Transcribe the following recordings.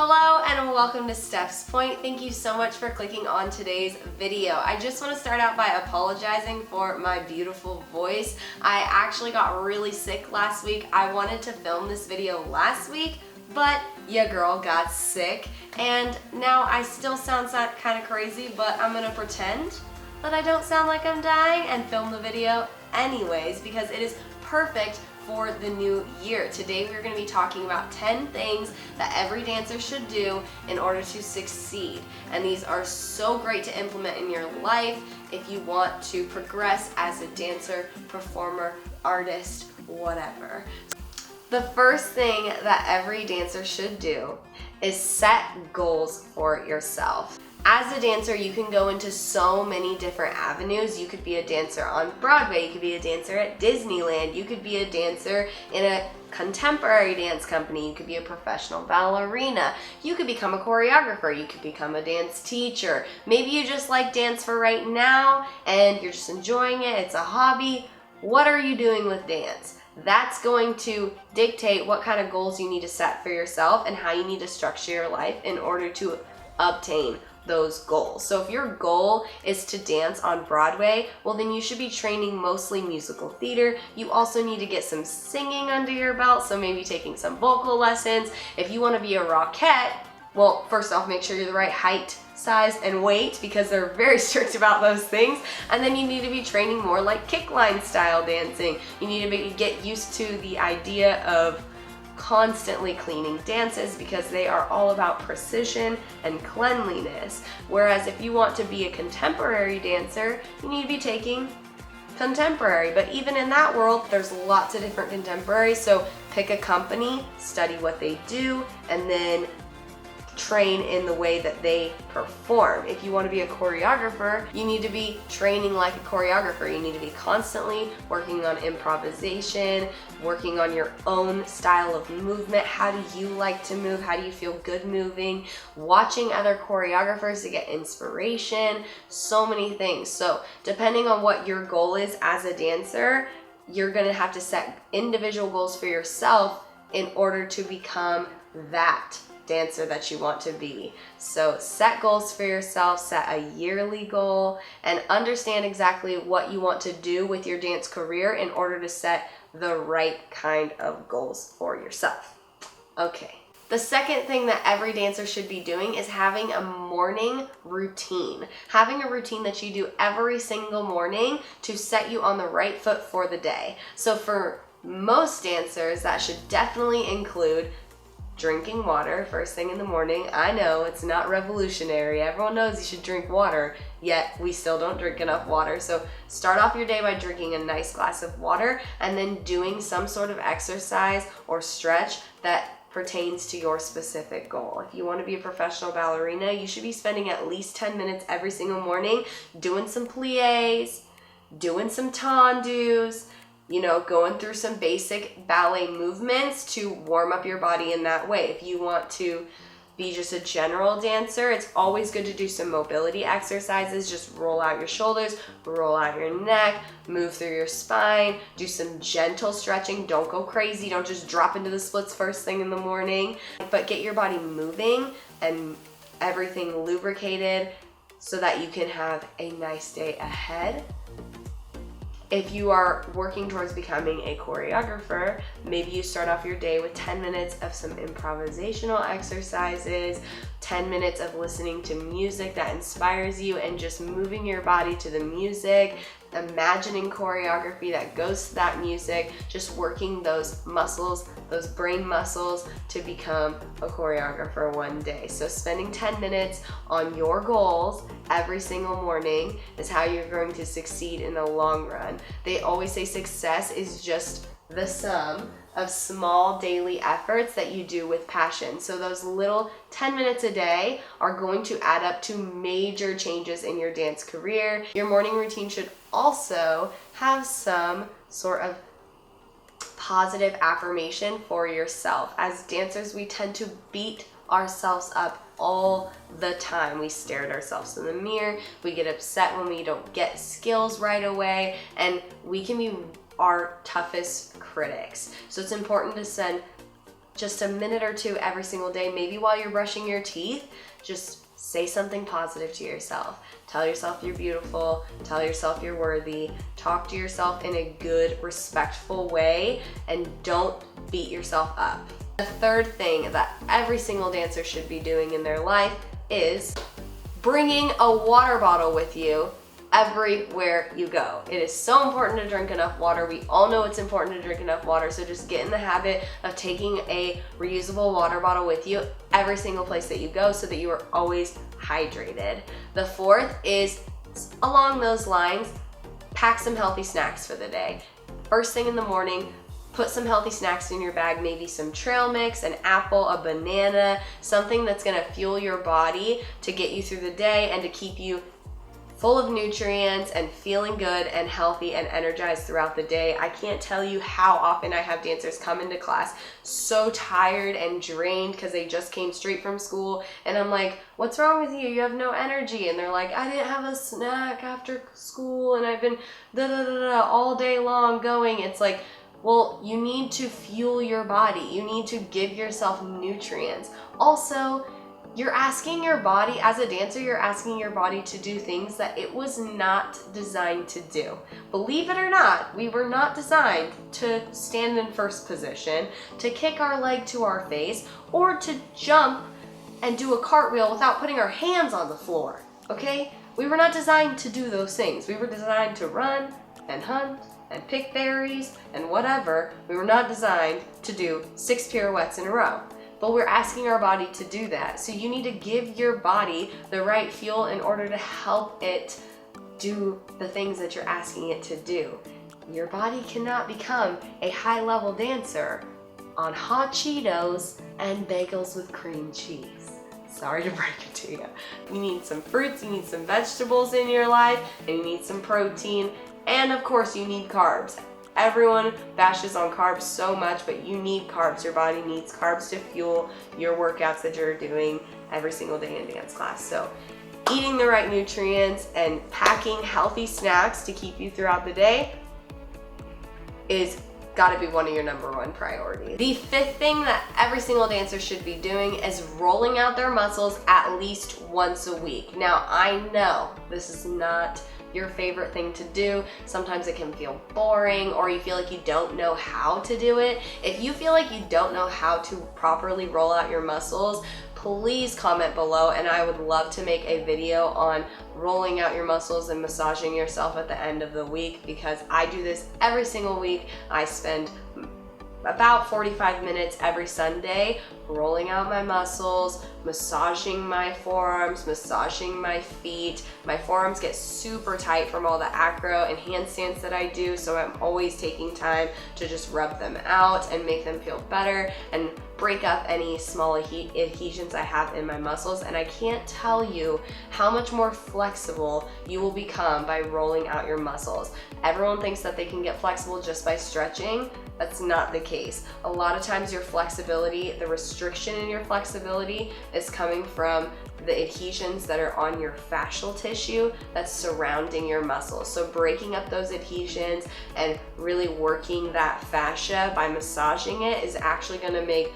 Hello and welcome to Steph's Point. Thank you so much for clicking on today's video. I just want to start out by apologizing for my beautiful voice. I actually got really sick last week. I wanted to film this video last week, but your girl got sick and now I still sound kind of crazy, but I'm gonna pretend that I don't sound like I'm dying and film the video anyways because it is perfect for the new year. Today we're going to be talking about 10 things that every dancer should do in order to succeed. And these are so great to implement in your life if you want to progress as a dancer, performer, artist, whatever. The first thing that every dancer should do is set goals for yourself. As a dancer, you can go into so many different avenues. You could be a dancer on Broadway, you could be a dancer at Disneyland, you could be a dancer in a contemporary dance company, you could be a professional ballerina, you could become a choreographer, you could become a dance teacher. Maybe you just like dance for right now and you're just enjoying it, it's a hobby. What are you doing with dance? That's going to dictate what kind of goals you need to set for yourself and how you need to structure your life in order to obtain those goals. So if your goal is to dance on Broadway, well then you should be training mostly musical theater. You also need to get some singing under your belt, so maybe taking some vocal lessons. If you want to be a rockette, well, first off, make sure you're the right height, size, and weight because they're very strict about those things. And then you need to be training more like kickline style dancing. You need to get used to the idea of constantly cleaning dances because they are all about precision and cleanliness. Whereas if you want to be a contemporary dancer, you need to be taking contemporary. But even in that world, there's lots of different contemporaries. So pick a company, study what they do, and then train in the way that they perform. If you want to be a choreographer, you need to be training like a choreographer. You need to be constantly working on improvisation, working on your own style of movement. How do you like to move? How do you feel good moving? Watching other choreographers to get inspiration, so many things. So depending on what your goal is as a dancer, you're going to have to set individual goals for yourself in order to become that dancer that you want to be. So set goals for yourself, set a yearly goal, and understand exactly what you want to do with your dance career in order to set the right kind of goals for yourself. Okay. The second thing that every dancer should be doing is having a morning routine. Having a routine that you do every single morning to set you on the right foot for the day. So for most dancers, that should definitely include drinking water first thing in the morning. I know it's not revolutionary. Everyone knows you should drink water, yet we still don't drink enough water. So start off your day by drinking a nice glass of water and then doing some sort of exercise or stretch that pertains to your specific goal. If you want to be a professional ballerina, you should be spending at least 10 minutes every single morning doing some pliés, doing some tendus, going through some basic ballet movements to warm up your body in that way. If you want to be just a general dancer, it's always good to do some mobility exercises. Just roll out your shoulders, roll out your neck, move through your spine, do some gentle stretching. Don't go crazy. Don't just drop into the splits first thing in the morning, but get your body moving and everything lubricated so that you can have a nice day ahead. If you are working towards becoming a choreographer, maybe you start off your day with 10 minutes of some improvisational exercises, 10 minutes of listening to music that inspires you and just moving your body to the music, imagining choreography that goes to that music, just working those muscles, those brain muscles to become a choreographer one day. So spending 10 minutes on your goals every single morning is how you're going to succeed in the long run. They always say success is just the sum of small daily efforts that you do with passion. So those little 10 minutes a day are going to add up to major changes in your dance career. Your morning routine should also have some sort of positive affirmation for yourself. As dancers, we tend to beat ourselves up all the time. We stare at ourselves in the mirror, we get upset when we don't get skills right away, and we can be our toughest critics. So it's important to send just a minute or two every single day, maybe while you're brushing your teeth, just say something positive to yourself. Tell yourself you're beautiful, tell yourself you're worthy, talk to yourself in a good, respectful way, and don't beat yourself up. The third thing that every single dancer should be doing in their life is bringing a water bottle with you everywhere you go. It is so important to drink enough water. We all know it's important to drink enough water, so just get in the habit of taking a reusable water bottle with you every single place that you go so that you are always hydrated. The fourth is, along those lines, pack some healthy snacks for the day. First thing in the morning, put some healthy snacks in your bag, maybe some trail mix, an apple, a banana, something that's gonna fuel your body to get you through the day and to keep you full of nutrients and feeling good and healthy and energized throughout the day. I can't tell you how often I have dancers come into class so tired and drained because they just came straight from school, and I'm like, what's wrong with you? You have no energy. And they're like, I didn't have a snack after school and I've been all day long going. It's like, well, you need to fuel your body. You need to give yourself nutrients. Also, you're asking your body, as a dancer, you're asking your body to do things that it was not designed to do. Believe it or not, we were not designed to stand in first position, to kick our leg to our face, or to jump and do a cartwheel without putting our hands on the floor, okay? We were not designed to do those things. We were designed to run and hunt and pick berries and whatever. We were not designed to do 6 pirouettes in a row. But we're asking our body to do that. So you need to give your body the right fuel in order to help it do the things that you're asking it to do. Your body cannot become a high-level dancer on hot Cheetos and bagels with cream cheese. Sorry to break it to you. You need some fruits, you need some vegetables in your life, and you need some protein, and of course you need carbs. Everyone bashes on carbs so much, but you need carbs. Your body needs carbs to fuel your workouts that you're doing every single day in dance class. So eating the right nutrients and packing healthy snacks to keep you throughout the day is gotta be one of your #1 priorities. The fifth thing that every single dancer should be doing is rolling out their muscles at least once a week. Now, I know this is not your favorite thing to do. Sometimes it can feel boring, or you feel like you don't know how to do it. If you feel like you don't know how to properly roll out your muscles, please comment below, and I would love to make a video on rolling out your muscles and massaging yourself at the end of the week, because I do this every single week. I spend about 45 minutes every Sunday rolling out my muscles, massaging my forearms, massaging my feet. My forearms get super tight from all the acro and handstands that I do, so I'm always taking time to just rub them out and make them feel better and break up any small adhesions I have in my muscles. And I can't tell you how much more flexible you will become by rolling out your muscles. Everyone thinks that they can get flexible just by stretching. That's not the case. A lot of times your flexibility, the restriction in your flexibility, is coming from the adhesions that are on your fascial tissue that's surrounding your muscles. So breaking up those adhesions and really working that fascia by massaging it is actually going to make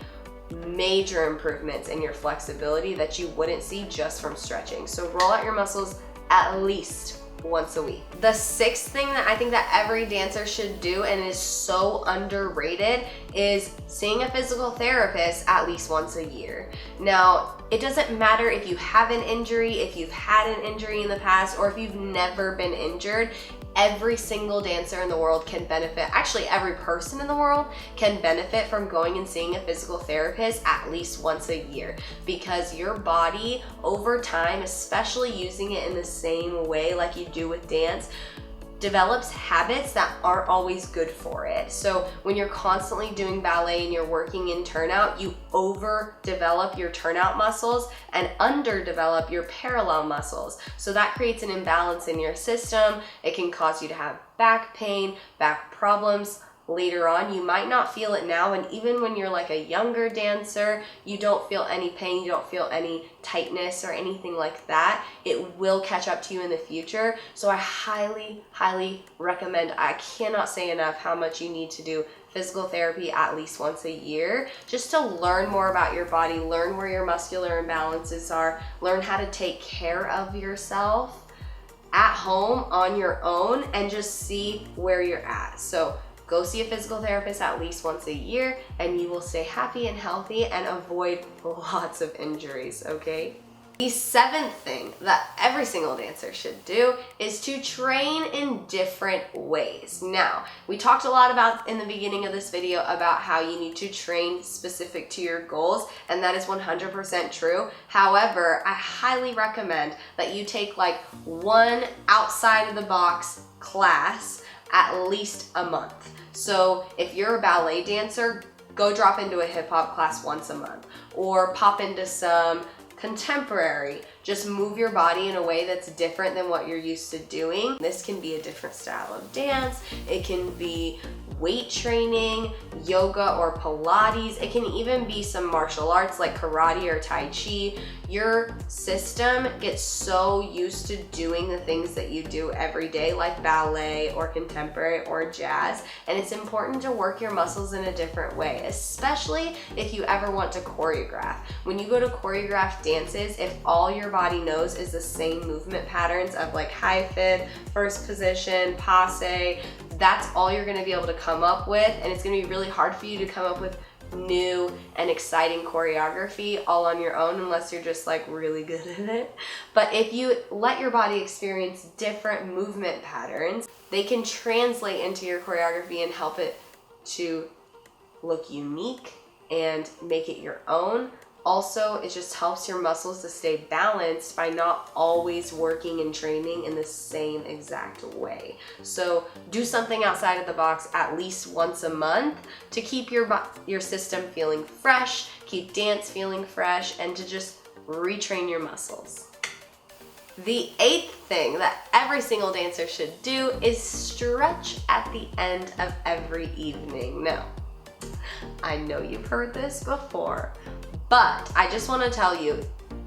major improvements in your flexibility that you wouldn't see just from stretching. So roll out your muscles at least once a week. The sixth thing that I think that every dancer should do, and is so underrated, is seeing a physical therapist at least once a year. Now, it doesn't matter if you have an injury, if you've had an injury in the past, or if you've never been injured. Every single dancer in the world can benefit, actually every person in the world can benefit from going and seeing a physical therapist at least once a year, because your body over time, especially using it in the same way like you do with dance, develops habits that aren't always good for it. So when you're constantly doing ballet and you're working in turnout, you overdevelop your turnout muscles and underdevelop your parallel muscles. So that creates an imbalance in your system. It can cause you to have back pain, back problems, later on. You might not feel it now, and even when you're like a younger dancer, you don't feel any pain, you don't feel any tightness or anything like that. It will catch up to you in the future. So I highly, highly recommend, I cannot say enough how much you need to do physical therapy at least once a year, just to learn more about your body, learn where your muscular imbalances are, learn how to take care of yourself at home on your own, and just see where you're at. So go see a physical therapist at least once a year, and you will stay happy and healthy and avoid lots of injuries, okay? The seventh thing that every single dancer should do is to train in different ways. Now, we talked a lot about in the beginning of this video about how you need to train specific to your goals, and that is 100% true. However, I highly recommend that you take like one outside of the box class at least a month. So if you're a ballet dancer, go drop into a hip hop class once a month, or pop into some contemporary. Just move your body in a way that's different than what you're used to doing. This can be a different style of dance. It can be weight training, yoga or Pilates. It can even be some martial arts like karate or Tai Chi. Your system gets so used to doing the things that you do every day, like ballet or contemporary or jazz, and it's important to work your muscles in a different way, especially if you ever want to choreograph. When you go to choreograph dances, if all your body knows is the same movement patterns of like high fib, first position, passe, that's all you're gonna be able to come up with, and it's gonna be really hard for you to come up with new and exciting choreography all on your own unless you're just like really good at it. But if you let your body experience different movement patterns, they can translate into your choreography and help it to look unique and make it your own. Also, it just helps your muscles to stay balanced by not always working and training in the same exact way. So do something outside of the box at least once a month to keep your system feeling fresh, keep dance feeling fresh, and to just retrain your muscles. The eighth thing that every single dancer should do is stretch at the end of every evening. Now, I know you've heard this before, but I just want to tell you,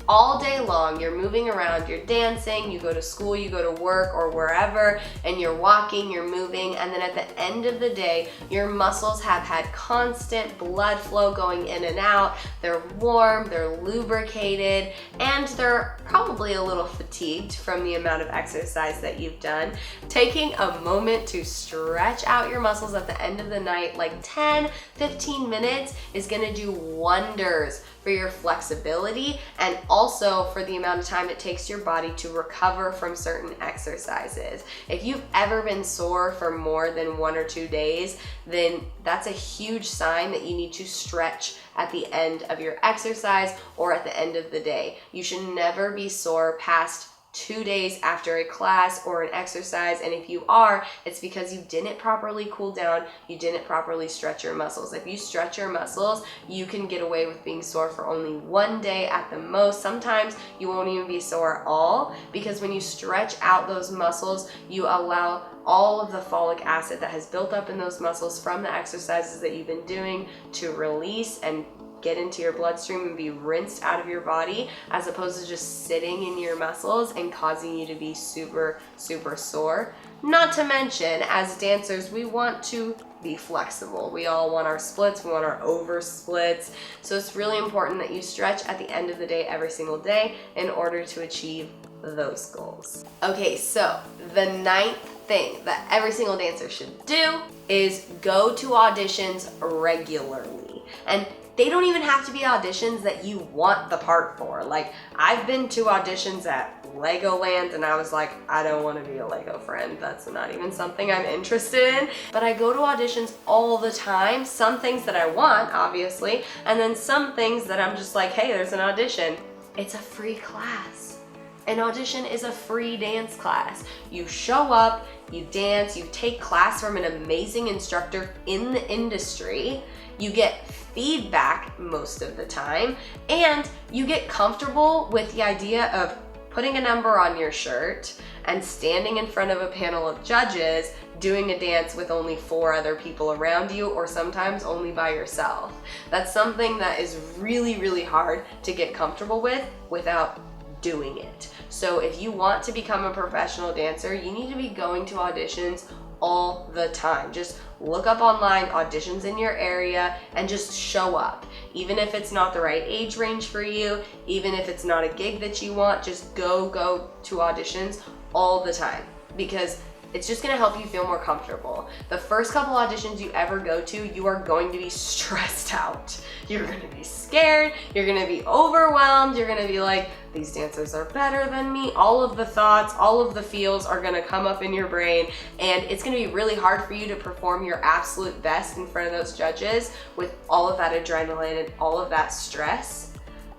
all day long, you're moving around, you're dancing, you go to school, you go to work or wherever, and you're walking, you're moving, and then at the end of the day, your muscles have had constant blood flow going in and out, they're warm, they're lubricated, and they're probably a little fatigued from the amount of exercise that you've done. Taking a moment to stretch out your muscles at the end of the night, like 10, 15 minutes, is gonna do wonders for your flexibility and also for the amount of time it takes your body to recover from certain exercises. If you've ever been sore for more than 1 or 2 days, then that's a huge sign that you need to stretch at the end of your exercise or at the end of the day. You should never be sore past 2 days after a class or an exercise, and if you are, it's because you didn't properly cool down, you didn't properly stretch your muscles. If you stretch your muscles, you can get away with being sore for only 1 day at the most. Sometimes you won't even be sore at all, because when you stretch out those muscles, you allow all of the folic acid that has built up in those muscles from the exercises that you've been doing to release and get into your bloodstream and be rinsed out of your body, as opposed to just sitting in your muscles and causing you to be super, super sore. Not to mention, as dancers, we want to be flexible. We all want our splits, we want our over splits. So it's really important that you stretch at the end of the day every single day in order to achieve those goals. Okay, so the 9th thing that every single dancer should do is go to auditions regularly. And they don't even have to be auditions that you want the part for. Like, I've been to auditions at Legoland and I was like, I don't want to be a Lego friend. That's not even something I'm interested in. But I go to auditions all the time. Some things that I want, obviously, and then some things that I'm just like, hey, there's an audition. It's a free class. An audition is a free dance class. You show up, you dance, you take class from an amazing instructor in the industry, you get feedback most of the time, and you get comfortable with the idea of putting a number on your shirt and standing in front of a panel of judges doing a dance with only 4 other people around you, or sometimes only by yourself. That's something that is really, really hard to get comfortable with without doing it. So if you want to become a professional dancer, you need to be going to auditions all the time. Just look up online auditions in your area and just show up. Even if it's not the right age range for you, even if it's not a gig that you want, just go to auditions all the time, because it's just gonna help you feel more comfortable. The first couple auditions you ever go to, you are going to be stressed out. You're gonna be scared, you're gonna be overwhelmed, you're gonna be like, these dancers are better than me. All of the thoughts, all of the feels are gonna come up in your brain, and it's gonna be really hard for you to perform your absolute best in front of those judges with all of that adrenaline and all of that stress.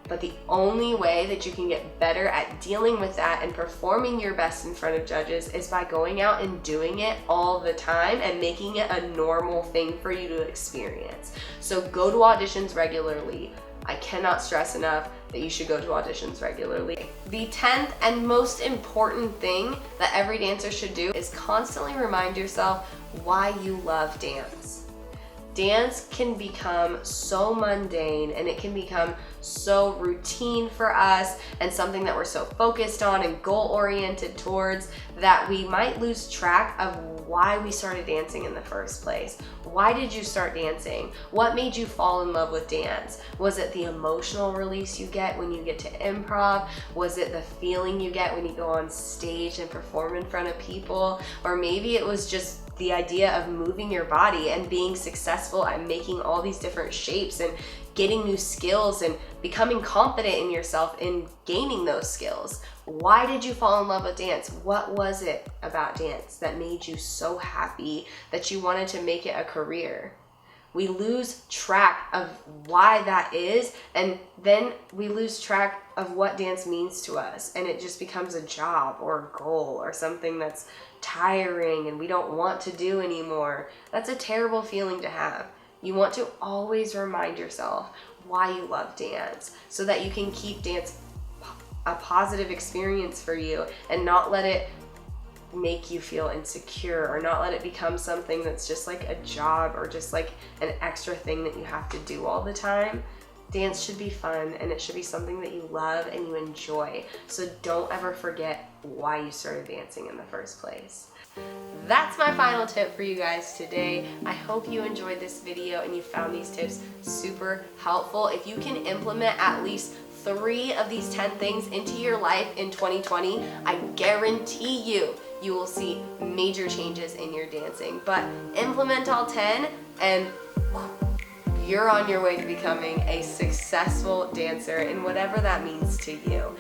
But the only way that you can get better at dealing with that and performing your best in front of judges is by going out and doing it all the time and making it a normal thing for you to experience. So go to auditions regularly. I cannot stress enough that you should go to auditions regularly. The 10th and most important thing that every dancer should do is constantly remind yourself why you love dance. Dance can become so mundane and it can become so routine for us and something that we're so focused on and goal-oriented towards that we might lose track of why we started dancing in the first place. Why did you start dancing? What made you fall in love with dance? Was it the emotional release you get when you get to improv? Was it the feeling you get when you go on stage and perform in front of people? Or maybe it was just the idea of moving your body and being successful at making all these different shapes and getting new skills and becoming confident in yourself in gaining those skills. Why did you fall in love with dance? What was it about dance that made you so happy that you wanted to make it a career? We lose track of why that is, and then we lose track of what dance means to us, and it just becomes a job or a goal or something that's tiring and we don't want to do anymore. That's a terrible feeling to have. You want to always remind yourself why you love dance so that you can keep dance a positive experience for you and not let it make you feel insecure, or not let it become something that's just like a job or just like an extra thing that you have to do all the time. Dance should be fun and it should be something that you love and you enjoy. So don't ever forget why you started dancing in the first place. That's my final tip for you guys today. I hope you enjoyed this video and you found these tips super helpful. If you can implement at least 3 of these 10 things into your life in 2020, I guarantee you will see major changes in your dancing. But implement all 10 and you're on your way to becoming a successful dancer in whatever that means to you.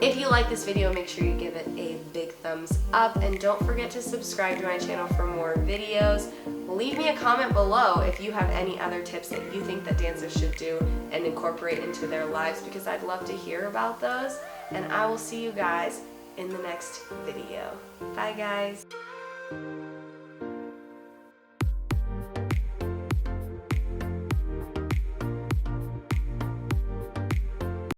If you like this video, make sure you give it a big thumbs up and don't forget to subscribe to my channel for more videos. Leave me a comment below if you have any other tips that you think that dancers should do and incorporate into their lives, because I'd love to hear about those. And I will see you guys in the next video. Bye guys.